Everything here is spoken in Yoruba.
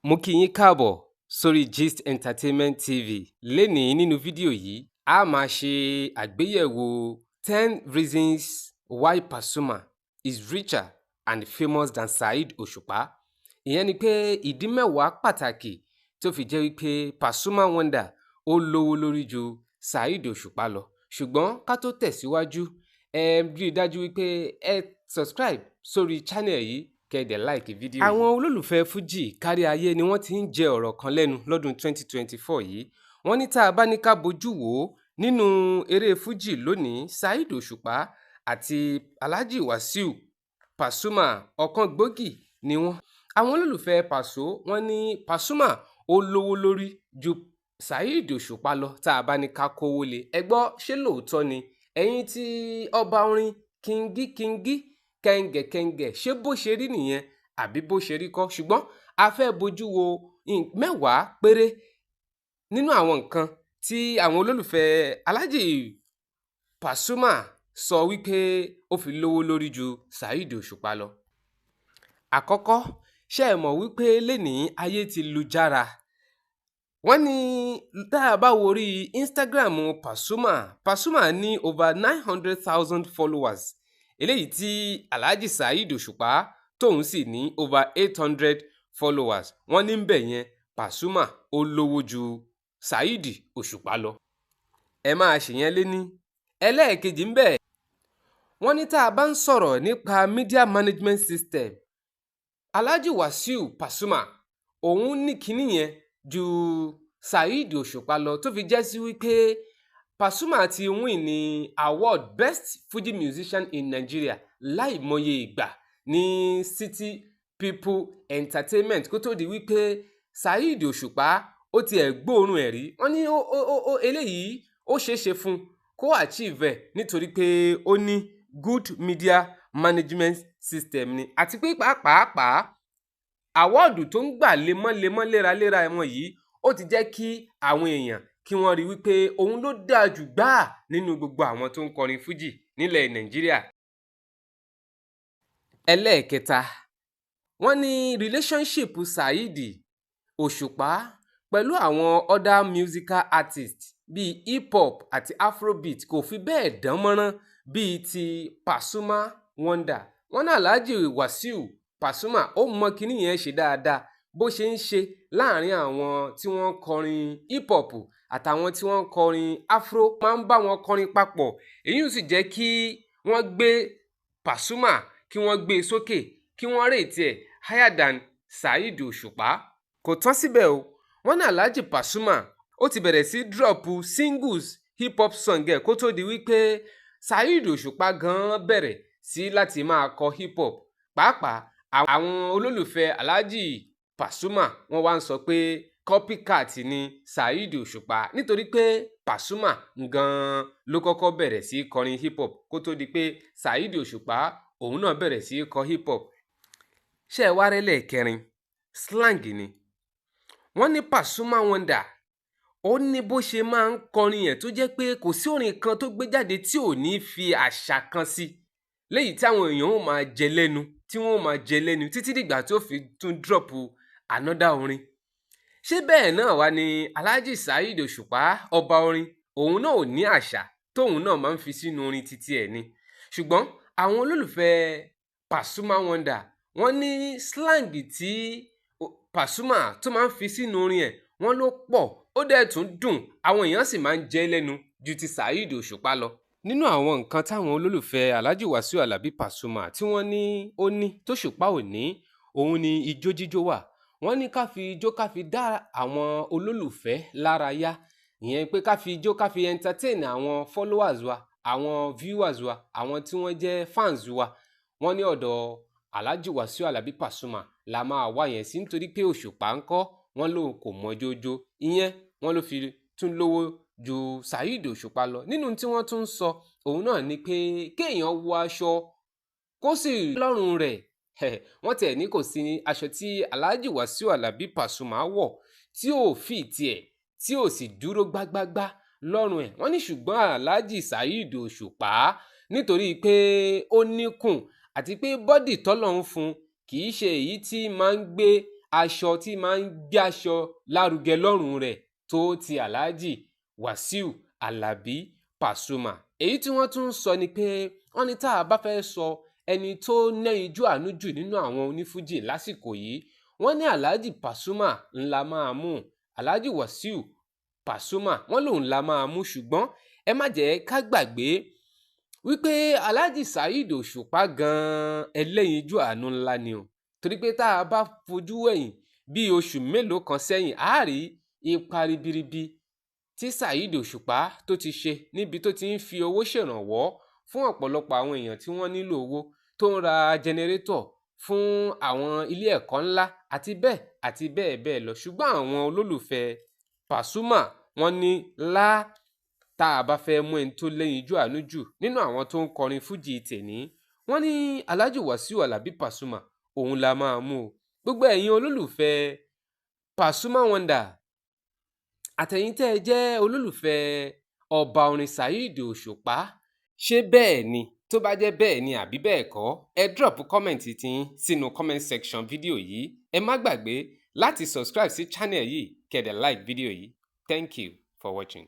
Mo kí yín káàbọ̀ sórí Gist Entertainment TV. Lénìí nínú fídíò yìí, a máa ṣe àgbéyẹ̀wò 10 reasons why Pasuma is richer and famous than Saheed Osupa. Ìyẹn ni pé ìdí mẹ́wàá pàtàkì tó fi jẹ́ wípé Pasuma Wonder ó lówó lórí ju Saheed Osupa lọ. Ṣùgbọ́n ká tó tẹ̀síwájú, ẹ rí i dájú wípé ẹ subscribe sórí channel yìí kẹ́dẹ̀ like fídíò yìí. Àwọn olólùfẹ́ Fuji kárí ayé ni wọ́n ti ń jẹ ọ̀rọ̀ kan lẹ́nu lọ́dún 2024 yìí. Wọ́n ní tá a bá ní ká bojú wò ó nínú eré Fuji lónìí, Saheed Osupa àti Alhaji Wasiu Pasuma ọ̀kan gbòógì ni wọ́n. Àwọn olólùfẹ́ Paso wọ́n ní Pasuma ó lówó lórí ju Saheed Osupa lọ tá a bá ní ká kówó lé. Ẹ gbọ́ ṣé lóòótọ́ ni? Ẹ̀yin tí ọba orin kíngí kẹ́ńgẹ̀kẹ́ńgẹ̀ ṣé bó ṣe rí nìyẹn àbí bó ṣe rí kọ́? Ṣùgbọ́n a fẹ́ bojú wo mẹ́wàá péré nínú àwọn nǹkan tí àwọn olólùfẹ́ Alhaji Pasuma sọ wípé ó fi lówó lórí ju Saheed Osupa lọ. Àkọ́kọ́, ṣé ẹ mọ̀ wípé lénìí ayé ti lu jára? Wọ́n ní tá a bá wo orí Instagram Pasuma ní over 900,000 followers. Eléyìí tí Alhaji Saheed Osupa tóun sì ní over 800 followers. Wọ́n ní bẹ̀ yẹn Pasuma ó lówó ju Saheed Osupa lọ. Ẹ máa ṣèyẹn lé ní. Ẹlẹ́ẹ̀kejì ń bẹ̀. Wọ́n ní tá a bá ń sọ̀rọ̀ nípa media management system, Alhaji Wasiu Pasuma òun ní kinní yẹn ju Saheed Osupa lọ tó fi jẹ́ sí wípé Pasuma ti win ní award best Fuji musician in Nigeria láìmọye ìgbà ní City People Entertainment kó tó di wípé Saheed Osupa ó tiẹ̀ gbóòórùn ẹ̀ rí. Wọ́n ní eléyìí ó ṣeéṣe fún kó achieve ẹ̀ nítorí pé ó ní good media management system ni, àti pé pàápàá àwọ́ọ̀dù tó ń gbà lemọ́lemọ́ léraléra wọn yìí ó ti jẹ́ kí àwọn èèyàn kí wọ́n rí wípé òun ló dáa jù gbáà nínú gbogbo àwọn tó ń kọrin Fuji nílẹ̀ Nàìjíríà. Ẹlẹ́ẹ̀kẹta, wọ́n ní relationship Saheed Osupa pẹ̀lú àwọn other musical artists bíi hip hop àti afrobeat kò fi bẹ́ẹ̀ dán mọ́rán bíi ti Pasuma Wonder. Wọ́n ní Alhaji Wasiu Pasuma ó mọ kinní yẹn ṣe dáadáa bó ṣe ń ṣe láàrin àwọn tí wọ́n kọrin hip hop àtàwọn tí wọ́n kọrin afro, máa ń bá wọn kọrin papọ̀. Èyí sì jẹ́ kí wọ́n gbé Pasuma kí wọ́n gbé sókè kí wọ́n rate ẹ̀ higher than Saheed Osupa. Kò tán síbẹ̀ o, wọ́n ní Alhaji Pasuma ó ti bẹ̀rẹ̀ sí drop singles hip hop song ẹ̀ kó tó di wípé Saheed Osupa gan bẹ̀rẹ̀ sí láti máa kọ hip hop. Pàápàá àwọn olólùfẹ́ Alhaji Pasuma wọ́n wá ń sọ pé copycat ni Saheed Osupa nítorí pé Pasuma gan ló kọ́kọ́ bẹ̀rẹ̀ sí kọrin hip hop kó tó di pé Saheed Osupa òun náà bẹ̀rẹ̀ sí kọ hip hop. Ṣé ẹ wá rẹ́lẹ̀ kẹrin? Slang ni. Wọ́n ní Pasuma Wonder ó ní bó ṣe máa ń kọrin yẹn tó jẹ́ pé kò sí orin kan tó gbé jáde tí ò ní fi àṣà kan sí, léyìí tí àwọn èèyàn ó máa jẹ lẹ́nu tí wọ́n máa jẹ lẹ́nu títí dìgbà tí ó fi tún drop another orin. Ṣé bẹ́ẹ̀ náà wá ní Alhaji Saheed Osupa ọba orin òun náà ò ní àṣà tóun náà máa ń fi sínú orin títí ẹ̀ ni? Ṣùgbọ́n àwọn olólùfẹ́ Pasuma Wonder wọ́n ní slang tí Pasuma tó máa ń fi sínú orin ẹ̀ wọ́n ló pọ̀ ó dẹ̀ tún dùn, àwọn èèyàn sì máa ń jẹ lẹ́nu ju ti Saheed Osupa lọ. Nínú àwọn nǹkan táwọn olólùfẹ́ Alhaji Wasiu Alabi Pasuma tí wọ́n ní ó ní t'Osupa ò ní, òun ni ijó jíjó wà. Wọ́n ní ká fi ijó ká fi dá àwọn olólùfẹ́ lára yá, ìyẹn pé ká fi ijó ká fi entertain àwọn followers wa, àwọn viewers wa, àwọn tí wọ́n jẹ́ fans wa. Wọ́n ní ọ̀dọ̀ Alhaji Wasiu Alabi Pasuma la máa wá yẹn sí nítorí pé Osupa ńkọ́ wọ́n lòun kò mọ jójó, ìyẹn wọ́n ló fi tún lówó ju Saheed Osupa lọ. Nínú tí wọ́n tún sọ òun náà ni pé kéèyàn wọ aṣọ kó sì lọ́rùn rẹ̀. Wọ́n tẹ̀ ní kò sí aṣọ tí Alhaji Wasiu Alabi Pasuma wọ̀ tí ò fi tiẹ̀ tí ò sì dúró gbágbágbá lọ́rùn ẹ̀. Wọ́n ní ṣùgbọ́n Alhaji Saheed Osupa nítorí pé ó níkùn àti pé bọ́dì tọ́lọ́run fún kì í ṣe èyí tí máa ń gbé aṣọ tí máa ń gbé aṣọ lárugẹ lọ́rùn rẹ̀ tó ti Alhaji Wasiu Alabi Pasuma. Èyí tí wọ́n tún sọ ni pé wọ́n ní tá a bá fẹ́ sọ ẹni tó nẹ́yinjú àánú jù nínú àwọn onífújì lásìkò yìí, wọ́n ní Alhaji Pasuma ńlá máa mú, Alhaji Wasiu Pasuma wọ́n lòun la máa mú, ṣùgbọ́n ẹ má jẹ́ ká gbàgbé wípé Alhaji Saheed Òṣùpá gan-an ẹlẹ́yinjú àánú ńlá ni o, torí pé tá a bá fojú wẹ̀yìn bí oṣù mélòó kan sẹ́yìn, a rí ipa ribiribi tí Saheed Òṣùpá tó ti ṣe níbi tó ti ń fi owó ṣèrànwọ́ fún ọ̀pọ̀lọpọ̀ àwọn èèyàn tí wọ́n nílò owó, tó ń ra jẹnẹrétọ̀ fún àwọn ilé ẹ̀kọ́ ńlá àti bẹ́ẹ̀ bẹ́ẹ̀ lọ. Ṣùgbọ́n àwọn olólùfẹ́ Pasuma wọ́n ní tá a bá fẹ́ mú ẹni tó lẹ́yinjú àánú jù nínú àwọn tó ń kọrin fújì tèní, wọ́n ní Alhaji Wasiu Alabi Pasuma òun la máa mú o. Gbogbo ẹ̀yin olólùfẹ́ Pasuma Wonder àtẹ̀yin tẹ́ ẹ jẹ́ olólùfẹ́ ọba orin Saheed Òṣùpá, ṣé bẹ́ẹ̀ ni? Tó bá jẹ́ bẹ́ẹ̀ ni àbí bẹ́ẹ̀ kọ́, ẹ drop comment tiyín sínú comment section fídíò yìí. Ẹ má gbàgbé láti subscribe sí channel yìí kẹ́ dẹ̀ like fídíò yìí. Thank you for watching.